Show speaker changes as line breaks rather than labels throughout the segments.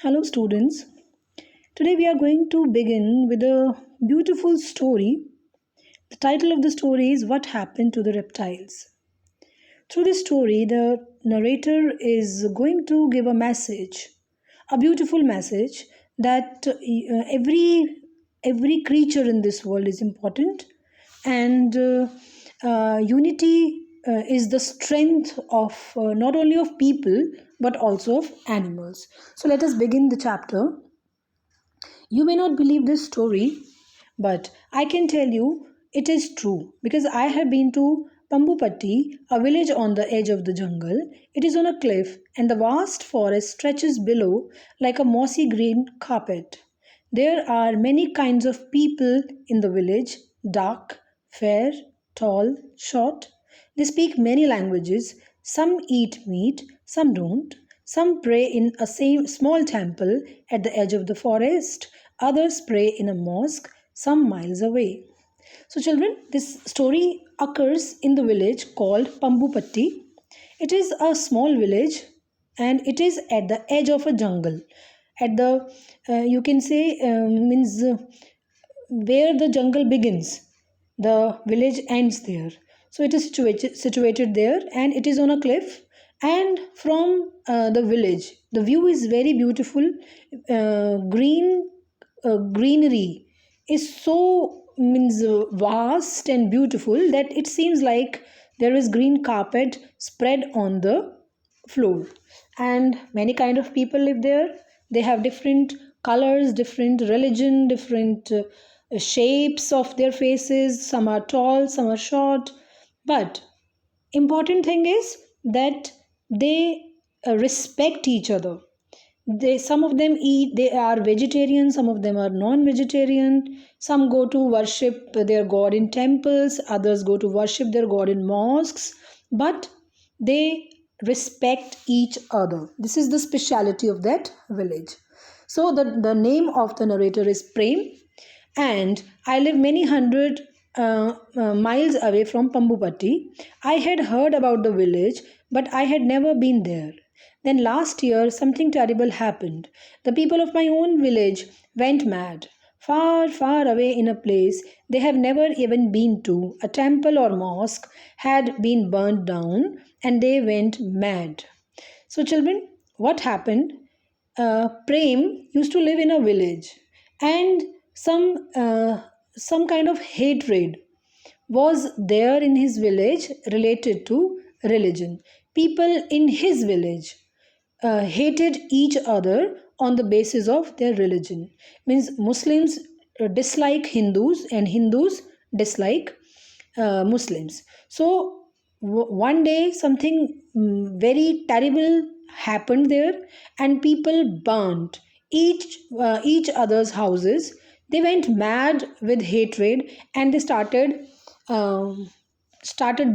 Hello, students. Today we are going to begin with a beautiful story. The title of the story is What Happened to the Reptiles. Through this story, the narrator is going to give a message, a beautiful message that every creature in this world is important, and unity is the strength of not only of people but also of animals. So let us begin the chapter. You may not believe this story, but I can tell you it is true because I have been to Pambupatti, a village on the edge of the jungle. It is on a cliff, and the vast forest stretches below like a mossy green carpet. There are many kinds of people in the village: dark, fair, tall, short. They speak many languages. Some eat meat, some don't. Some pray in a same small temple at the edge of the forest. Others pray in a mosque some miles away. So, children, this story occurs in the village called Pambupatti. It is a small village and it is at the edge of a jungle. At the, you can say, means where the jungle begins, the village ends there. So it is situated there, and it is on a cliff. And from the village, the view is very beautiful. Greenery is so means vast and beautiful that it seems like there is green carpet spread on the floor, and many kind of people live there. They have different colors, different religion, different shapes of their faces. Some are tall, some are short, but important thing is that they respect each other. Some of them eat, they are vegetarian, some of them are non-vegetarian. Some go to worship their god in temples, others go to worship their god in mosques, but they respect each other. This is the speciality of that village. So the name of the narrator is Prem, and I live many hundred miles away from Pambupatti. I had heard about the village, but I had never been there. Then last year, something terrible happened. The people of my own village went mad. Far, far away in a place they have never even been to, a temple or mosque had been burned down and they went mad. So, children, what happened? Prem used to live in a village, and some kind of hatred was there in his village related to religion. People in his village hated each other on the basis of their religion. Means Muslims dislike Hindus and Hindus dislike Muslims. So one day something very terrible happened there, and people burnt each other's houses. They went mad with hatred, and they started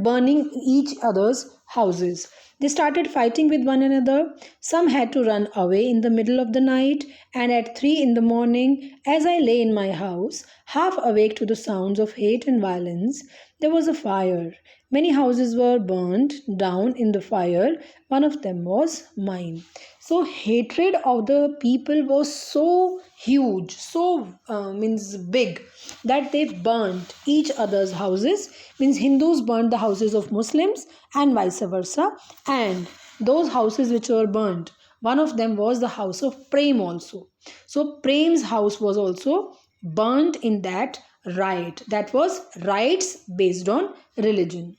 burning each other's houses. They started fighting with one another. Some had to run away in the middle of the night, and at 3 in the morning, as I lay in my house, half awake to the sounds of hate and violence, there was a fire. Many houses were burned down in the fire. One of them was mine. So hatred of the people was so huge, so means big, that they burnt each other's houses. Means Hindus burnt the houses of Muslims and vice versa. And those houses which were burnt, one of them was the house of Prem also. So Prem's house was also burnt in that riot. That was riots based on religion.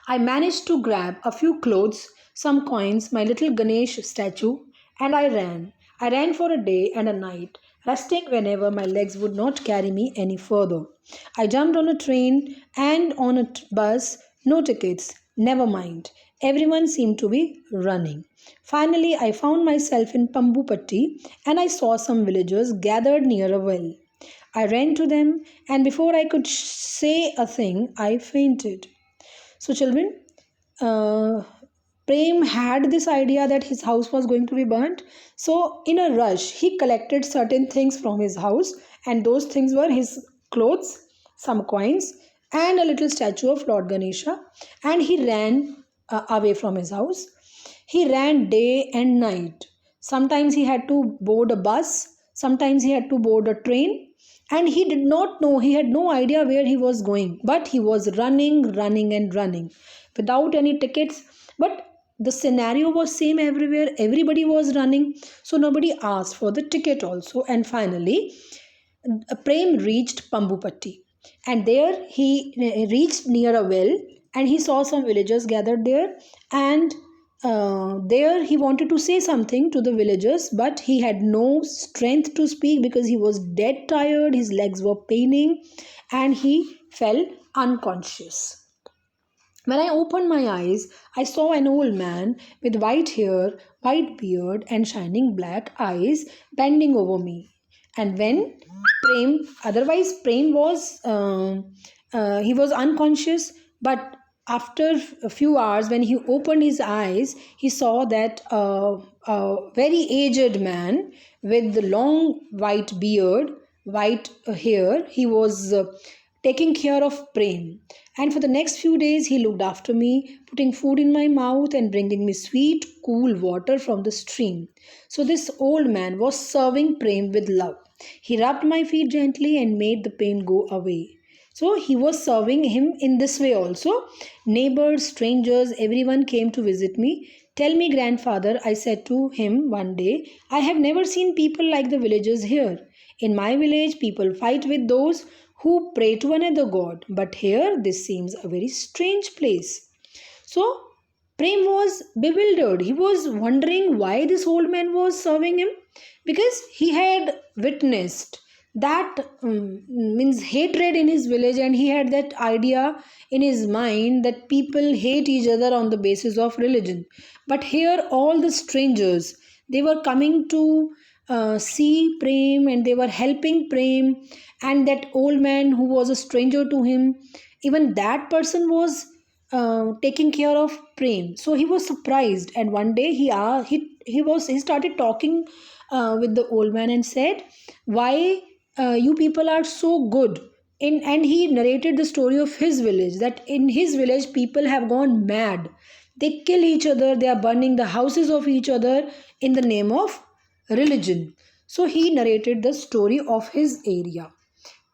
I managed to grab a few clothes, some coins, my little Ganesh statue, and I ran. I ran for a day and a night, resting whenever my legs would not carry me any further. I jumped on a train and on a bus, no tickets, never mind. Everyone seemed to be running. Finally, I found myself in Pambupatti, and I saw some villagers gathered near a well. I ran to them, and before I could say a thing, I fainted. So, children, uh, Prem had this idea that his house was going to be burnt. So, in a rush, he collected certain things from his house, and those things were his clothes, some coins, and a little statue of Lord Ganesha. And he ran away from his house. He ran day and night. Sometimes he had to board a bus, sometimes he had to board a train, and he did not know, he had no idea where he was going, but he was running, running, and running without any tickets. But the scenario was same everywhere, everybody was running, so nobody asked for the ticket also. And finally, Prem reached Pambupatti, and there he reached near a well, and he saw some villagers gathered there. And there he wanted to say something to the villagers, but he had no strength to speak because he was dead tired, his legs were paining, and he fell unconscious. When I opened my eyes, I saw an old man with white hair, white beard, and shining black eyes bending over me. And when Prem was he was unconscious, but after a few hours, when he opened his eyes, he saw that a very aged man with the long white beard, white hair, he was taking care of Prem. And for the next few days, he looked after me, putting food in my mouth and bringing me sweet, cool water from the stream. So, this old man was serving Prem with love. He rubbed my feet gently and made the pain go away. So, he was serving him in this way also. Neighbors, strangers, everyone came to visit me. Tell me, grandfather, I said to him one day, I have never seen people like the villagers here. In my village, people fight with those who pray to another god, but here this seems a very strange place. So Prem was bewildered. He was wondering why this old man was serving him, because he had witnessed that means hatred in his village, and he had that idea in his mind that people hate each other on the basis of religion. But here all the strangers, they were coming to see Prem, and they were helping Prem. And that old man who was a stranger to him, even that person was taking care of Prem. So he was surprised, and one day he started talking with the old man and said, "Why you people are so good?" And he narrated the story of his village, that in his village people have gone mad. They kill each other. They are burning the houses of each other in the name of religion. So he narrated the story of his area.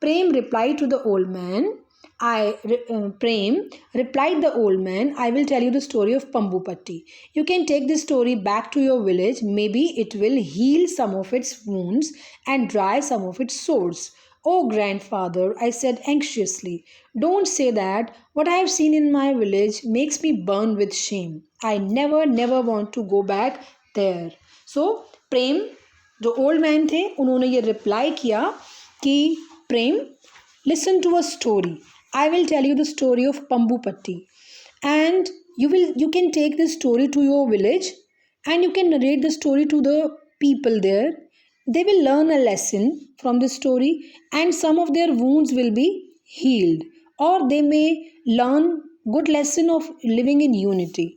Prem replied to the old man, Prem replied the old man, I will tell you the story of Pambupatti. You can take this story back to your village. Maybe it will heal some of its wounds and dry some of its sores. Oh, grandfather, I said anxiously, don't say that. What I have seen in my village makes me burn with shame. I never want to go back there. So, Prem, जो old man थे, उन्होंने ये reply किया कि प्रेम, listen to a story. I will tell you the story of Pambupatti, and you can take this story to your village, and you can narrate the story to the people there. They will learn a lesson from this story, and some of their wounds will be healed, or they may learn good lesson of living in unity.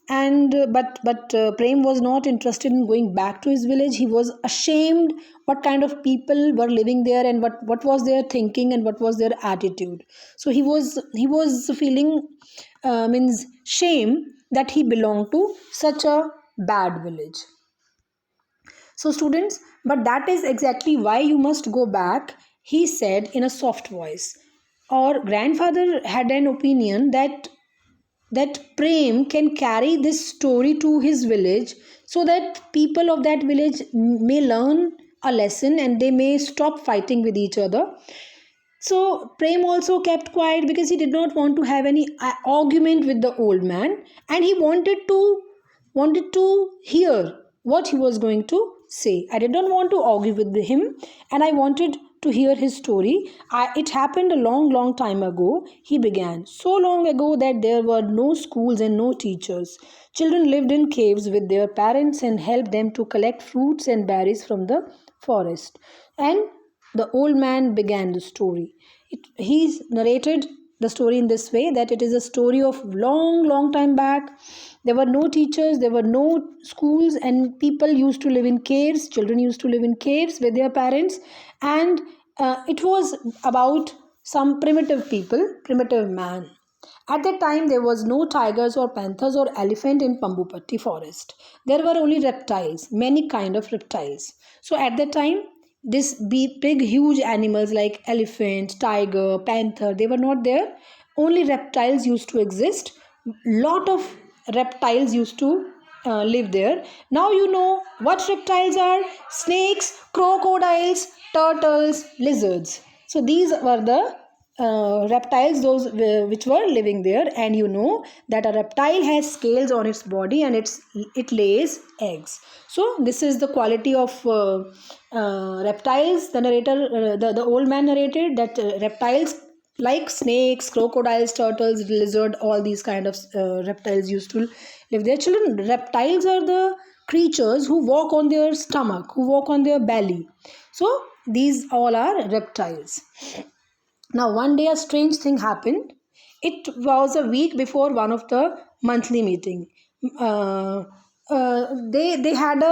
And but Prem was not interested in going back to his village. He was ashamed what kind of people were living there, and what was their thinking, and what was their attitude. So he was feeling means shame that he belonged to such a bad village. So students, but that is exactly why you must go back, he said in a soft voice. Or grandfather had an opinion that Prem can carry this story to his village, so that people of that village may learn a lesson and they may stop fighting with each other. So Prem also kept quiet because he did not want to have any argument with the old man, and he wanted to hear what he was going to say. I did not want to argue with him, and I wanted to hear his story. It happened a long time ago, he began. So long ago that there were no schools and no teachers. Children lived in caves with their parents and helped them to collect fruits and berries from the forest. And the old man began the story. He narrated the story in this way, that it is a story of long time back. There were no teachers, there were no schools, and people used to live in caves. Children used to live in caves with their parents, and it was about some primitive people, primitive man. At that time, there was no tigers or panthers or elephant in Pambupatti forest. There were only reptiles, many kind of reptiles. So at that time, this big, huge animals like elephant, tiger, panther, they were not there. Only reptiles used to exist. Lot of reptiles used to live there. Now you know what reptiles are: snakes, crocodiles, turtles, lizards. So these were the reptiles, those which were living there. And you know that a reptile has scales on its body and it lays eggs. So this is the quality of reptiles. The narrator, the old man narrated that reptiles like snakes, crocodiles, turtles, lizard, all these kind of reptiles used to live there. Children, reptiles are the creatures who walk on their stomach, who walk on their belly. So these all are reptiles. Now, one day a strange thing happened. It was a week before one of the monthly meeting. Uh, they had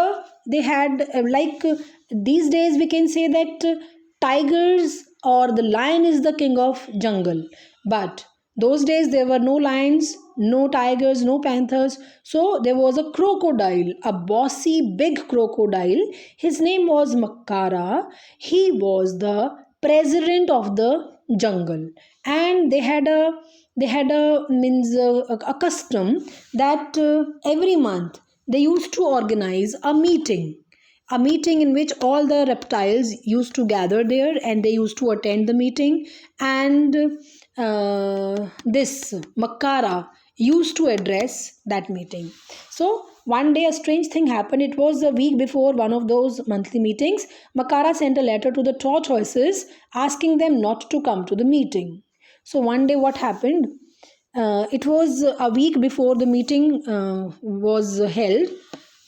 these days we can say that tigers or the lion is the king of jungle, but those days there were no lions, no tigers, no panthers. So there was a crocodile, a bossy big crocodile. His name was Makara. He was the president of the jungle, and they had a means a custom that every month they used to organize a meeting in which all the reptiles used to gather there and they used to attend the meeting. And this Makara used to address that meeting. So one day a strange thing happened. It was a week before one of those monthly meetings. Makara sent a letter to the tortoises asking them not to come to the meeting. So one day what happened? It was a week before the meeting was held.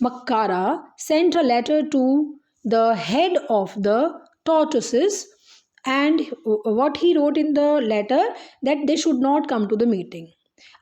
Makara sent a letter to the head of the tortoises, and what he wrote in the letter, that they should not come to the meeting.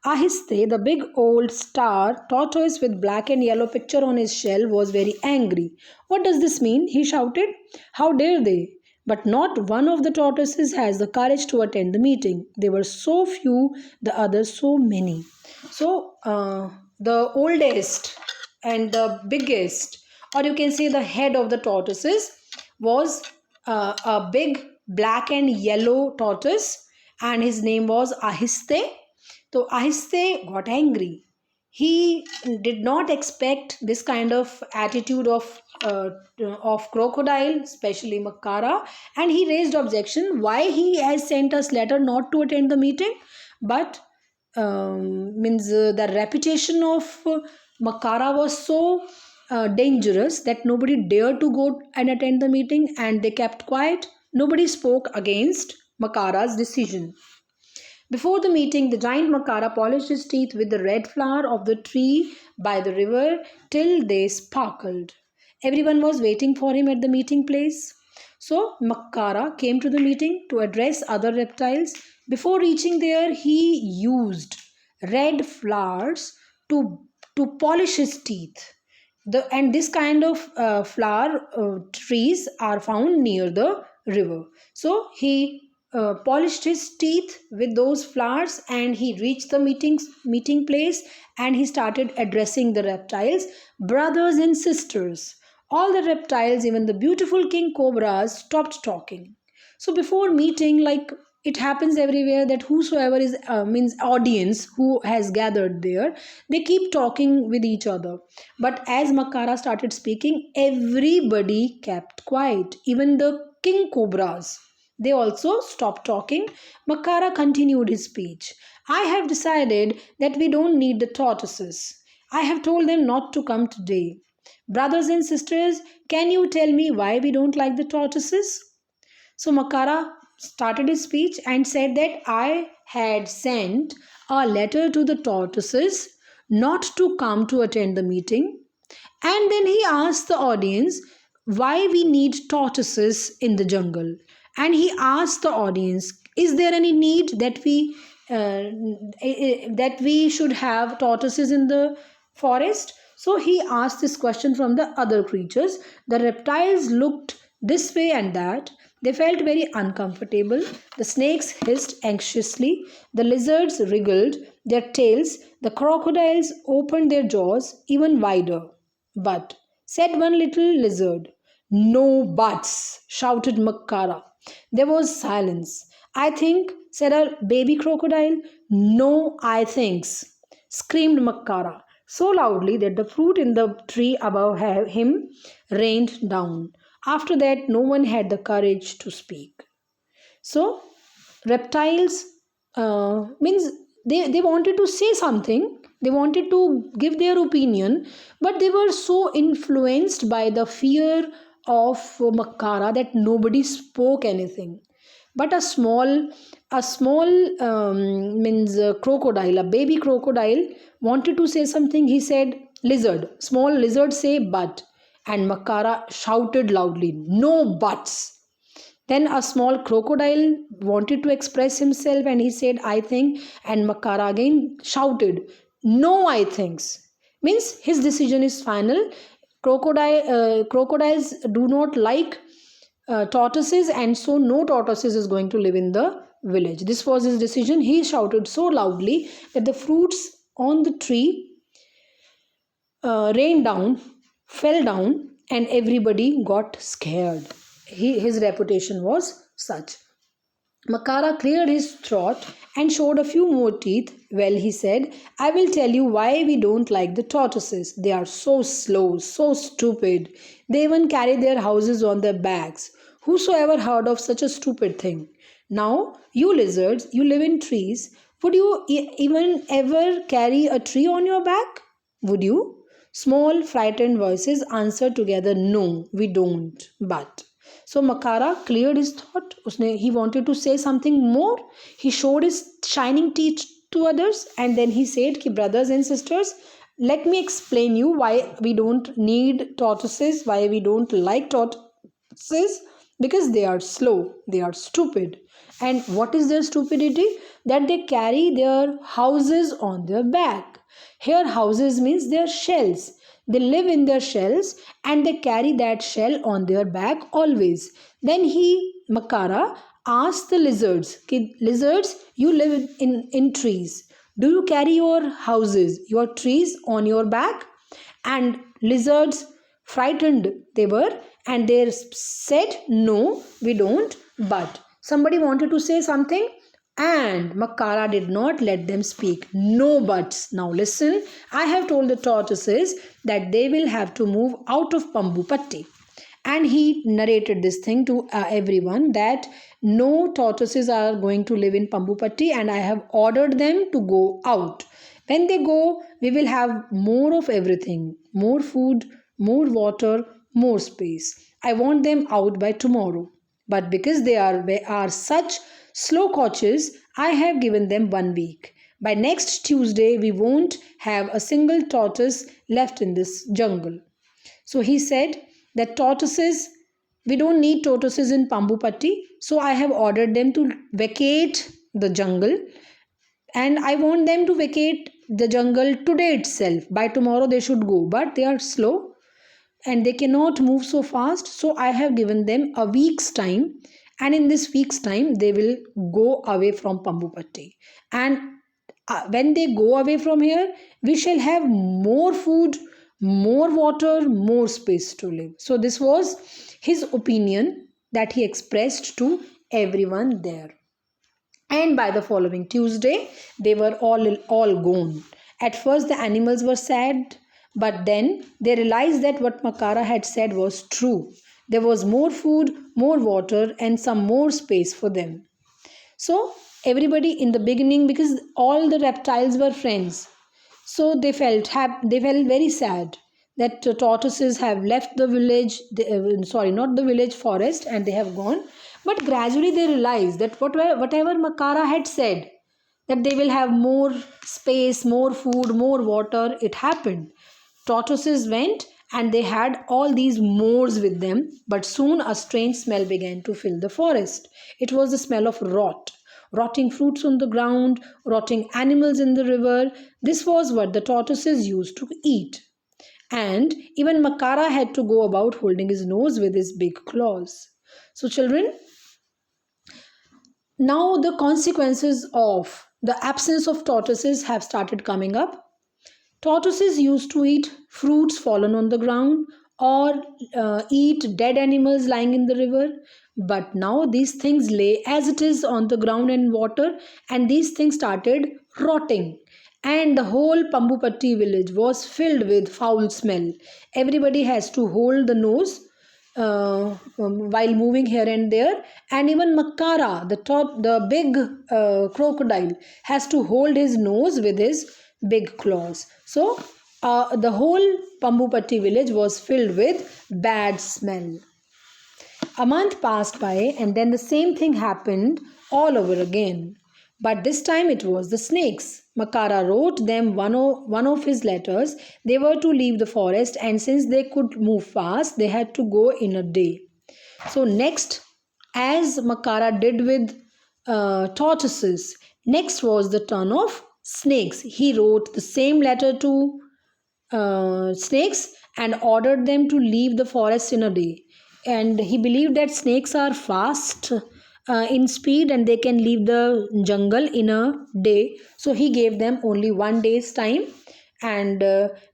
Ahiste, the big old star tortoise with black and yellow picture on his shell, was very angry. What does this mean? He shouted. How dare they? But not one of the tortoises has the courage to attend the meeting. They were so few, the others so many. So, the oldest and the biggest, or you can say the head of the tortoises, was a big black and yellow tortoise, and his name was Ahiste. So Ahiste got angry. He did not expect this kind of attitude of crocodile, especially Makara, and he raised objection why he has sent us letter not to attend the meeting. But means the reputation of Makara was so dangerous that nobody dared to go and attend the meeting, and they kept quiet. Nobody spoke against Makara's decision. Before the meeting, the giant Makara polished his teeth with the red flower of the tree by the river till they sparkled. Everyone was waiting for him at the meeting place. So Makara came to the meeting to address other reptiles. Before reaching there, he used red flowers to polish his teeth. And this kind of flower trees are found near the river. So he polished his teeth with those flowers, and he reached the meeting place, and he started addressing the reptiles. Brothers and sisters, all the reptiles, even the beautiful king cobras, stopped talking. So before meeting, like it happens everywhere, that whosoever is means audience who has gathered there, they keep talking with each other. But as Makara started speaking, everybody kept quiet, even the king cobras. They also stopped talking. Makara continued his speech. I have decided that we don't need the tortoises. I have told them not to come today. Brothers and sisters, can you tell me why we don't like the tortoises? So Makara started his speech and said that I had sent a letter to the tortoises not to come to attend the meeting. And then he asked the audience why we need tortoises in the jungle. And he asked the audience, is there any need that we should have tortoises in the forest? So he asked this question from the other creatures. The reptiles looked this way and that. They felt very uncomfortable. The snakes hissed anxiously, the lizards wriggled their tails, the crocodiles opened their jaws even wider. But, said one little lizard, no buts, shouted Makkara. There was silence. I think, said a baby crocodile. No, I thinks, screamed Makkara, so loudly that the fruit in the tree above him rained down. After that, no one had the courage to speak. So, reptiles means they wanted to say something, they wanted to give their opinion, but they were so influenced by the fear of Makkara that nobody spoke anything. But a small means crocodile, a baby crocodile wanted to say something. He said, lizard, small lizard say but, and Makkara shouted loudly, no buts. Then a small crocodile wanted to express himself and he said, I think. And Makkara again shouted, no, I thinks. Means his decision is final. Crocodiles do not like tortoises, and so no tortoises is going to live in the village. This was his decision. He shouted so loudly that the fruits on the tree rained down, fell down, and everybody got scared. His reputation was such. Makkara cleared his throat and showed a few more teeth. Well, he said, I will tell you why we don't like the tortoises. They are so slow, so stupid. They even carry their houses on their backs. Whosoever heard of such a stupid thing? Now, you lizards, you live in trees. Would you even ever carry a tree on your back? Would you? Small, frightened voices answered together, no, we don't. But. So Makkara cleared his thought. He wanted to say something more. He showed his shining teeth to others, and then he said, Ki brothers and sisters, let me explain you why we don't need tortoises, why we don't like tortoises, because they are slow, they are stupid. And what is their stupidity? That they carry their houses on their back. Here houses means their shells. They live in their shells and they carry that shell on their back always. Then Makkara, asked the lizards, lizards, you live in trees. Do you carry your houses, your trees on your back? And lizards, frightened they were, and they said, no, we don't. But somebody wanted to say something, and Makkara did not let them speak. No buts. Now listen, I have told the tortoises that they will have to move out of Pambupatti. And he narrated this thing to everyone that no tortoises are going to live in Pambupatti, and I have ordered them to go out. When they go, we will have more of everything, more food, more water, more space. I want them out by tomorrow. But because they are such slow coaches, I have given them 1 week. By next Tuesday, we won't have a single tortoise left in this jungle. So he said that tortoises, we don't need tortoises in Pambupatti. So I have ordered them to vacate the jungle, and I want them to vacate the jungle today itself. By tomorrow they should go, but they are slow and they cannot move so fast. So I have given them a week's time, and in this week's time they will go away from Pambupatti. And when they go away from here, we shall have more food, more water, more space to live. So this was his opinion that he expressed to everyone there. And by the following Tuesday, they were all gone. At first, the animals were sad, but then they realized that what Makkara had said was true. There was more food, more water, and some more space for them. So, everybody in the beginning, because all the reptiles were friends, so they felt very sad that the tortoises have left the village, not the village, forest, and they have gone. But gradually they realized that whatever Makkara had said, that they will have more space, more food, more water, it happened. Tortoises went and they had all these mores with them, but soon a strange smell began to fill the forest. It was the smell of rotting fruits on the ground, rotting animals in the river. This was what the tortoises used to eat. and even Makara had to go about holding his nose with his big claws. So, children, now the consequences of the absence of tortoises have started coming up. Tortoises used to eat fruits fallen on the ground or eat dead animals lying in the river. But now these things lay as it is on the ground and water, and these things started rotting. And the whole Pambupatti village was filled with foul smell. Everybody has to hold the nose while moving here and there, and even Makara, the big crocodile, has to hold his nose with his big claws. So the whole Pambupatti village was filled with bad smell. A month passed by, and then the same thing happened all over again. But this time it was the snakes. Makara wrote them one of his letters. They were to leave the forest, and since they could move fast, they had to go in a day. So, next, as Makara did with tortoises, next was the turn of snakes. He wrote the same letter to snakes and ordered them to leave the forest in a day. And he believed that snakes are fast in speed and they can leave the jungle in a day. So he gave them only 1 day's time. And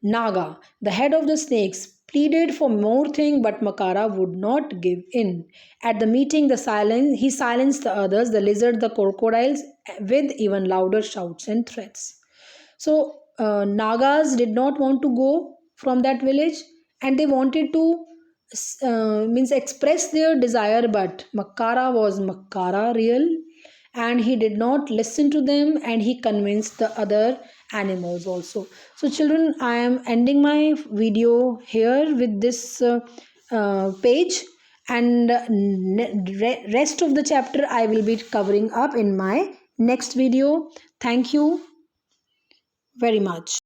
Naga, the head of the snakes, pleaded for more thing, but Makara would not give in. At the meeting, he silenced the others, the lizard, the crocodiles, with even louder shouts and threats. So Nagas did not want to go from that village, and they wanted to means express their desire, but Makara was Makara real, and he did not listen to them, and he convinced the other animals also. So children, I am ending my video here with this page, and rest of the chapter I will be covering up in my next video. Thank you very much.